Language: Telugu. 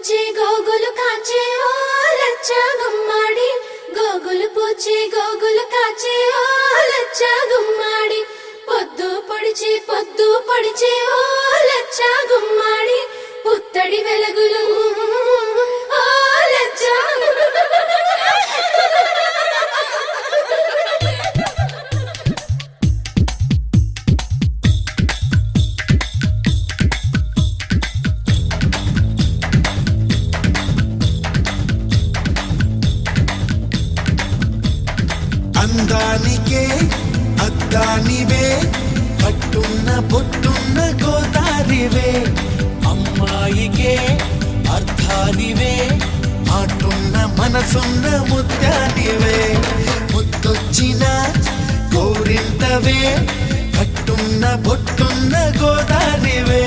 పూచి గోగులు కాచే ఓ లచ్చ గుమ్మాడి గోగులు పూచి గోగులు కాచే ఓ లచ్చ గుమ్మాడి పొద్దు పొడిచి ఓ లచ్చ గుమ్మాడి పుత్తడి వెలుగులు ఓ లచ్చ అందానికే అద్దానివే పట్టున్న పొట్టున్న గోదారివే అమ్మాయికే అర్థానివే ఆటున్న మనసున్న ముత్యానివే ముద్దొచ్చిన కోరింతవే పట్టున్న పొట్టున్న గోదారివే